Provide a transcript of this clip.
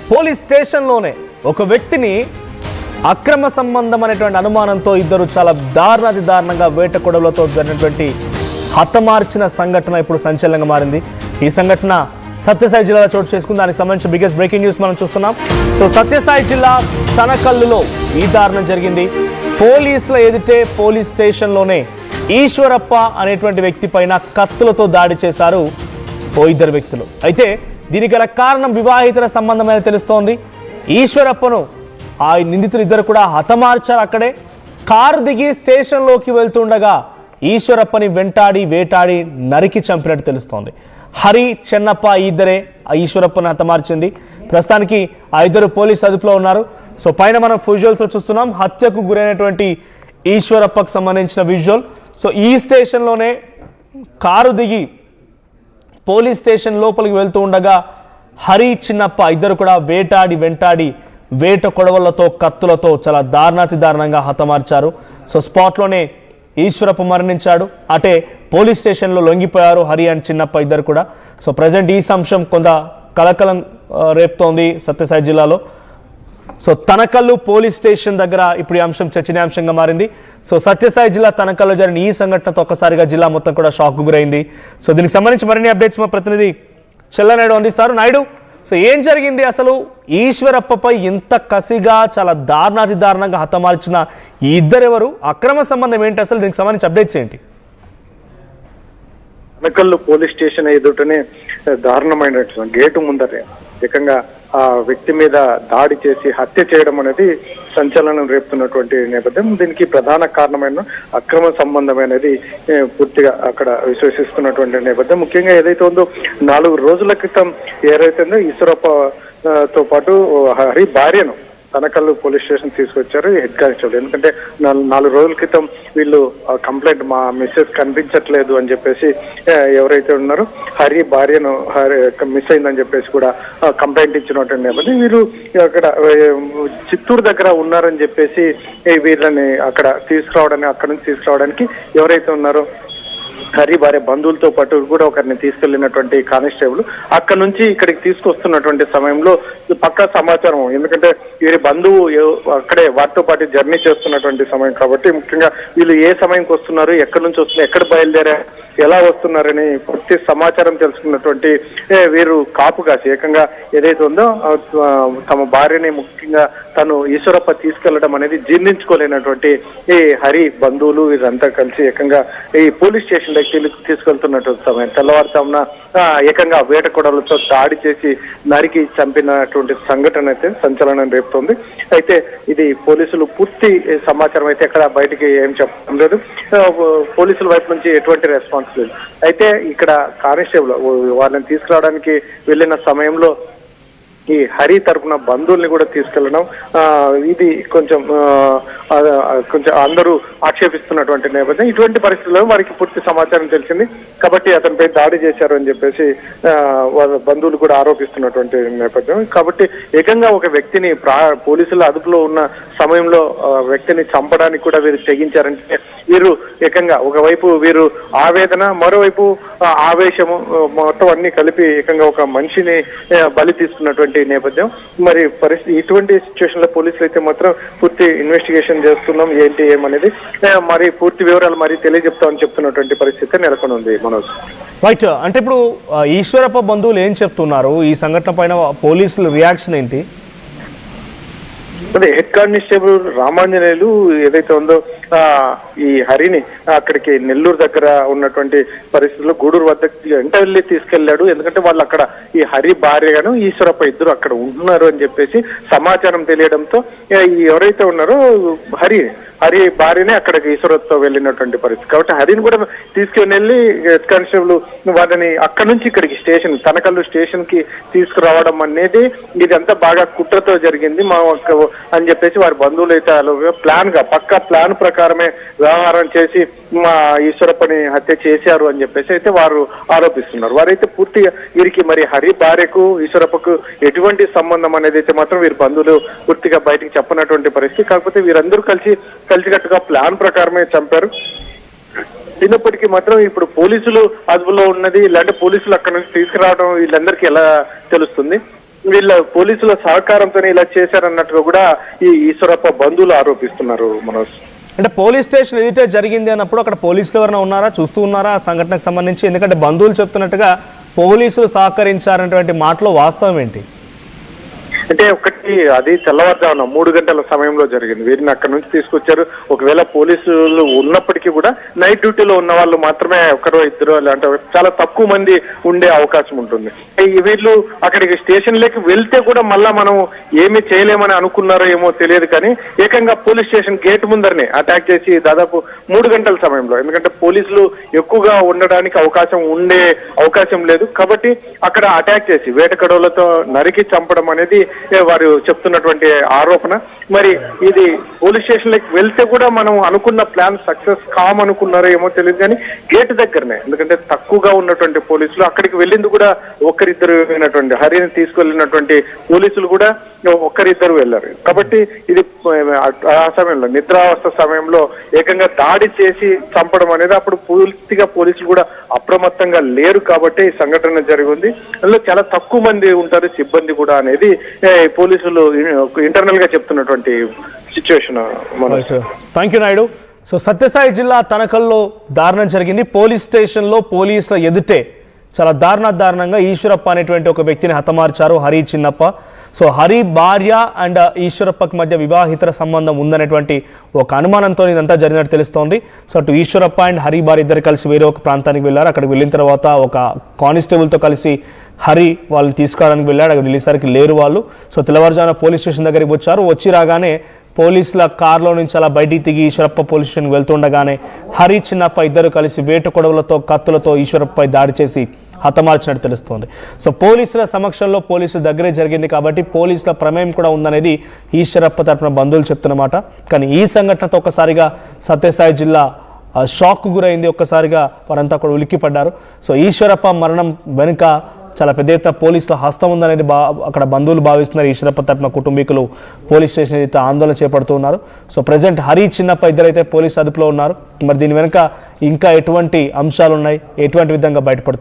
Police స్టేషన్లోనే ఒక వ్యక్తిని అక్రమ సంబంధం అనేటువంటి అనుమానంతో ఇద్దరు చాలా దారుణంగా వేట కొడవలతో జరిగినటువంటి హతమార్చిన సంఘటన ఇప్పుడు సంచలనంగా మారింది. ఈ సంఘటన సత్యసాయి జిల్లాలో చోటు చేసుకుంది. దానికి సంబంధించిన బిగ్గెస్ట్ బ్రేకింగ్ న్యూస్ మనం చూస్తున్నాం. సో సత్యసాయి జిల్లా తనకల్లులో ఈ దారుణం జరిగింది. పోలీసుల ఎదుటే పోలీస్ స్టేషన్లోనే ఈశ్వరప్ప అనేటువంటి వ్యక్తి పైన కత్తులతో దాడి చేశారు ఇద్దరు వ్యక్తులు. అయితే దీనికి గల కారణం వివాహితర సంబంధమైన తెలుస్తోంది. ఈశ్వరప్పను ఆ నిందితులు ఇద్దరు కూడా హతమార్చారు. అక్కడే కారు దిగి స్టేషన్లోకి వెళ్తుండగా ఈశ్వరప్పని వేటాడి నరికి చంపినట్టు తెలుస్తోంది. హరి, చెన్నప్ప ఇద్దరే ఆ ఈశ్వరప్పని హతమార్చింది. ప్రస్తుతానికి ఆ ఇద్దరు పోలీస్ అదుపులో ఉన్నారు. సో పైన మనం విజువల్స్లో చూస్తున్నాం హత్యకు గురైనటువంటి ఈశ్వరప్పకు సంబంధించిన విజువల్. సో ఈ స్టేషన్లోనే కారు దిగి పోలీస్ స్టేషన్ లోపలికి వెళ్తూ ఉండగా హరి, చిన్నప్ప ఇద్దరు కూడా వెంటాడి వేట కొడవలతో కత్తులతో చాలా దారుణంగా హతమార్చారు. సో స్పాట్లోనే ఈశ్వరప్ప మరణించాడు. అటే పోలీస్ స్టేషన్లో లొంగిపోయారు హరి అండ్ చిన్నప్ప ఇద్దరు కూడా. సో ప్రజెంట్ ఈ అంశం కొంత కలకలం రేపుతోంది సత్యసాయి జిల్లాలో. సో తనకల్లు పోలీస్ స్టేషన్ దగ్గర ఇప్పుడు ఈ అంశం చర్చనీయాంశంగా మారింది. సో సత్యసాయి జిల్లా తనకల్లో జరిగిన ఈ సంఘటనతో ఒక్కసారిగా జిల్లా మొత్తం కూడా షాక్ గురైంది. సో దీనికి సంబంధించి మరిన్ని అప్డేట్స్ మా ప్రతినిధి చెల్లనాయుడు అందిస్తారు. నాయుడు, సో ఏం జరిగింది అసలు? ఈశ్వరప్పపై ఇంత కసిగా చాలా దారుణంగా హతమార్చిన ఈ ఇద్దరెవరు? అక్రమ సంబంధం ఏంటి అసలు? దీనికి సంబంధించి అప్డేట్స్ ఏంటి? తనకల్లు పోలీస్ స్టేషన్ ఎదుటనే దారుణమైన గేటు ముందరే ఏకంగా ఆ వ్యక్తి మీద దాడి చేసి హత్య చేయడం అనేది సంచలనం రేపుతున్నటువంటి నేపథ్యం. దీనికి ప్రధాన కారణమైన అక్రమ సంబంధం అనేది పూర్తిగా అక్కడ విశ్వసిస్తున్నటువంటి నేపథ్యం. ముఖ్యంగా ఏదైతే ఉందో 4 రోజుల క్రితం ఏదైతుందో ఈశ్వరప్పతో పాటు హరి భార్యను తనకల్లు పోలీస్ స్టేషన్ తీసుకొచ్చారు హెడ్ కానిస్టేబుల్. ఎందుకంటే 4 రోజుల క్రితం వీళ్ళు కంప్లైంట్ మా మిస్సెస్ కనిపించట్లేదు అని చెప్పేసి ఎవరైతే ఉన్నారో హరి భార్యను మిస్ అయిందని చెప్పేసి కూడా కంప్లైంట్ ఇచ్చినటువంటి నేపథ్యం. వీరు అక్కడ చిత్తూరు దగ్గర ఉన్నారని చెప్పేసి వీళ్ళని అక్కడ అక్కడ నుంచి తీసుకురావడానికి ఎవరైతే ఉన్నారో హరి భార్య బంధువులతో పాటు కూడా ఒకరిని తీసుకెళ్లినటువంటి కానిస్టేబుల్ అక్కడ నుంచి ఇక్కడికి తీసుకొస్తున్నటువంటి సమయంలో పక్కా సమాచారం, ఎందుకంటే వీరి బంధువు అక్కడే వారితో పాటు జర్నీ చేస్తున్నటువంటి సమయం కాబట్టి ముఖ్యంగా వీళ్ళు ఏ సమయంకి వస్తున్నారు, ఎక్కడి నుంచి వస్తున్నారు, ఎక్కడ బయలుదేరారు, ఎలా వస్తున్నారని పూర్తి సమాచారం తెలుసుకున్నటువంటి వీరు కాపు కాసి ఏకంగా ఏదైతే ఉందో తమ భార్యని ముఖ్యంగా తను ఈశ్వరప్ప తీసుకెళ్లడం అనేది జీర్ణించుకోలేనటువంటి ఈ హరి బంధువులు వీరంతా కలిసి ఏకంగా ఈ పోలీస్ స్టేషన్ దగ్గర తీసుకెళ్తున్నటువంటి సమయం తెల్లవారుజామున ఏకంగా వేట కొడవలతో దాడి చేసి నరికి చంపినటువంటి సంఘటన అయితే సంచలనం రేపుతోంది. అయితే ఇది పోలీసులు పూర్తి సమాచారం అయితే ఎక్కడ బయటికి ఏం చెప్పడం లేదు. పోలీసుల వైపు నుంచి ఎటువంటి రెస్పాన్స్ లేదు. అయితే ఇక్కడ కానిస్టేబుల్ వాళ్ళని తీసుకురావడానికి వెళ్ళిన సమయంలో ఈ హరి తరఫున బంధువుల్ని కూడా తీసుకెళ్లడం ఇది కొంచెం అందరూ ఆక్షేపిస్తున్నటువంటి నేపథ్యం. ఇటువంటి పరిస్థితుల్లో వారికి పూర్తి సమాచారం తెలిసింది కాబట్టి అతనిపై దాడి చేశారు అని చెప్పేసి వాళ్ళ బంధువులు కూడా ఆరోపిస్తున్నటువంటి నేపథ్యం. కాబట్టి ఏకంగా ఒక వ్యక్తిని పోలీసుల అదుపులో ఉన్న సమయంలో వ్యక్తిని చంపడానికి కూడా వీరు తెగించారంటే వీరు ఏకంగా ఒకవైపు వీరు ఆవేదన, మరోవైపు ఆవేశము మొత్తం అన్ని కలిపి ఏకంగా ఒక మనిషిని బలి తీసుకున్నటువంటి నేపథ్యం. మరి పరిస్థితి ఇటువంటి సిచ్యువేషన్ లో పోలీసులు అయితే మాత్రం పూర్తి ఇన్వెస్టిగేషన్ చేస్తున్నాం ఏంటి ఏమనేది మరి పూర్తి వివరాలు మరి తెలియజెప్తామని చెప్తున్నటువంటి పరిస్థితి నెలకొని ఉంది. మనోజ్, రైట్. అంటే ఇప్పుడు ఈశ్వరప్ప బంధువులు ఏం చెప్తున్నారు ఈ సంఘటన పైన? పోలీసుల రియాక్షన్ ఏంటి? అదే హెడ్ కానిస్టేబుల్ రామాంజనేయులు ఏదైతే ఉందో ఈ హరిని అక్కడికి నెల్లూరు దగ్గర ఉన్నటువంటి పరిస్థితుల్లో గూడూరు వద్దకు వెంట వెళ్ళి తీసుకెళ్లాడు. ఎందుకంటే వాళ్ళు అక్కడ ఈ హరి భార్యగాను ఈశ్వరప్ప ఇద్దరు అక్కడ ఉంటున్నారు అని చెప్పేసి సమాచారం తెలియడంతో ఎవరైతే ఉన్నారో హరి భార్యనే అక్కడికి ఈశ్వరప్పతో వెళ్ళినటువంటి పరిస్థితి. కాబట్టి హరిని కూడా తీసుకుని వెళ్ళి హెడ్ కానిస్టేబుల్ వాళ్ళని అక్కడ నుంచి ఇక్కడికి స్టేషన్ తనకల్లు స్టేషన్ కి తీసుకురావడం అనేది ఇదంతా బాగా కుట్రతో జరిగింది అని చెప్పేసి వారి బంధువులు అయితే పక్కా ప్లాన్ ప్రకారమే వ్యవహారం చేసి మా ఈశ్వరప్పని హత్య చేశారు అని చెప్పేసి అయితే వారు ఆరోపిస్తున్నారు. వారైతే పూర్తిగా వీరికి మరి హరి భార్యకు ఈశ్వరప్పకు ఎటువంటి సంబంధం అనేది అయితే మాత్రం వీరి బంధువులు పూర్తిగా బయటికి చెప్పనటువంటి పరిస్థితి. కాకపోతే వీరందరూ కలిసికట్టుగా ప్లాన్ ప్రకారమే చంపారు. అయినప్పటికీ మాత్రం ఇప్పుడు పోలీసులు అదుపులో ఉన్నది, ఇలాంటి పోలీసులు అక్కడ నుంచి తీసుకురావడం వీళ్ళందరికీ ఎలా తెలుస్తుంది? వీళ్ళ పోలీసుల సహకారంతోనే ఇలా చేశారన్నట్టుగా కూడా ఈ ఈశ్వరప్ప బంధువులు ఆరోపిస్తున్నారు మనోజ్. అంటే పోలీస్ స్టేషన్ ఎదుటే జరిగింది అన్నప్పుడు అక్కడ పోలీసులు ఎవరైనా ఉన్నారా, చూస్తూ ఉన్నారా ఆ సంఘటనకు సంబంధించి? ఎందుకంటే బంధువులు చెప్తున్నట్టుగా పోలీసులు సహకరించారనేటువంటి మాటలో వాస్తవం ఏంటి? అంటే ఒకటి అది తెల్లవారుజామున 3 గంటల సమయంలో జరిగింది. వీరిని అక్కడ నుంచి తీసుకొచ్చారు. ఒకవేళ పోలీసులు ఉన్నప్పటికీ కూడా నైట్ డ్యూటీలో ఉన్న వాళ్ళు మాత్రమే ఒకరో ఇద్దరు అంటే చాలా తక్కువ మంది ఉండే అవకాశం ఉంటుంది. వీళ్ళు అక్కడికి స్టేషన్లోకి వెళ్తే కూడా మళ్ళా మనం ఏమీ చేయలేమని అనుకున్నారో ఏమో తెలియదు, కానీ ఏకంగా పోలీస్ స్టేషన్ గేట్ ముందరనే అటాక్ చేసి దాదాపు 3 గంటల సమయంలో, ఎందుకంటే పోలీసులు ఎక్కువగా ఉండడానికి అవకాశం లేదు కాబట్టి అక్కడ అటాక్ చేసి వేటకడవలతో నరికి చంపడం అనేది వారు చెప్తున్నటువంటి ఆరోపణ. మరి ఇది పోలీస్ స్టేషన్లోకి వెళ్తే కూడా మనం అనుకున్న ప్లాన్ సక్సెస్ కామనుకున్నారో ఏమో తెలియదు, కానీ గేట్ దగ్గరనే, ఎందుకంటే తక్కువగా ఉన్నటువంటి పోలీసులు అక్కడికి వెళ్ళింది కూడా ఒక్కరిద్దరు వెళ్ళినటువంటి హరిని తీసుకెళ్ళినటువంటి పోలీసులు కూడా ఒక్కరిద్దరు వెళ్ళారు. కాబట్టి ఇది ఆ సమయంలో నిద్రావస్థ సమయంలో ఏకంగా దాడి చేసి చంపడం అనేది అప్పుడు పూర్తిగా పోలీసులు కూడా అప్రమత్తంగా లేరు కాబట్టి ఈ సంఘటన జరిగింది. అందులో చాలా తక్కువ మంది ఉంటారు సిబ్బంది కూడా అనేది పోలీసులు ఇంటర్నల్ గా చెప్తున్నటువంటి situation. Thank you Naidu. So Sathya Sai జిల్లా తనకల్లో దారుణం జరిగింది. పోలీస్ స్టేషన్లో పోలీసుల ఎదుటే చాలా దారుణంగా ఈశ్వరప్ప అనేటువంటి ఒక వ్యక్తిని హతమార్చారు, హరి చిన్నప్ప. సో హరి భార్య అండ్ ఈశ్వరప్పకి మధ్య వివాహితర సంబంధం ఉందనేటువంటి ఒక అనుమానంతో ఇదంతా జరిగినట్టు తెలుస్తోంది. సో అటు ఈశ్వరప్ప అండ్ హరి భార్య ఇద్దరు కలిసి వేరే ఒక ప్రాంతానికి వెళ్ళారు. అక్కడికి వెళ్ళిన తర్వాత ఒక కానిస్టేబుల్తో కలిసి హరి వాళ్ళని తీసుకురావడానికి వెళ్ళాడు. అక్కడ వెళ్ళేసరికి లేరు వాళ్ళు. సో తెల్లవారుజామున పోలీస్ స్టేషన్ దగ్గరికి వచ్చి రాగానే పోలీసుల కార్లో నుంచి అలా బయటికి దిగి ఈశ్వరప్ప పోలీస్ స్టేషన్కి వెళ్తుండగానే హరి చిన్నప్ప ఇద్దరు కలిసి వేట కొడవలతో కత్తులతో ఈశ్వరప్పపై దాడి చేసి హతమార్చినట్టు తెలుస్తోంది. సో పోలీసుల సమక్షంలో పోలీసుల దగ్గరే జరిగింది కాబట్టి పోలీసుల ప్రమేయం కూడా ఉందనేది ఈశ్వరప్ప తరఫున బంధువులు చెప్తున్నమాట. కానీ ఈ సంఘటనతో ఒక్కసారిగా సత్యసాయి జిల్లా షాక్ గురైంది. ఒక్కసారిగా వారంతా కూడా ఉలిక్కిపడ్డారు. సో ఈశ్వరప్ప మరణం వెనుక చాలా పెద్ద ఎత్తున పోలీసుల హస్తం ఉందనేది అక్కడ బంధువులు భావిస్తున్నారు. ఈశ్వరప్ప తరఫున కుటుంబీకులు పోలీస్ స్టేషన్ అయితే ఆందోళన చేపడుతున్నారు. సో ప్రజెంట్ హరి చిన్నప్ప ఇద్దరైతే పోలీసు అదుపులో ఉన్నారు. మరి దీని వెనుక ఇంకా ఎటువంటి అంశాలు ఉన్నాయి, ఎటువంటి విధంగా బయటపడుతుంది?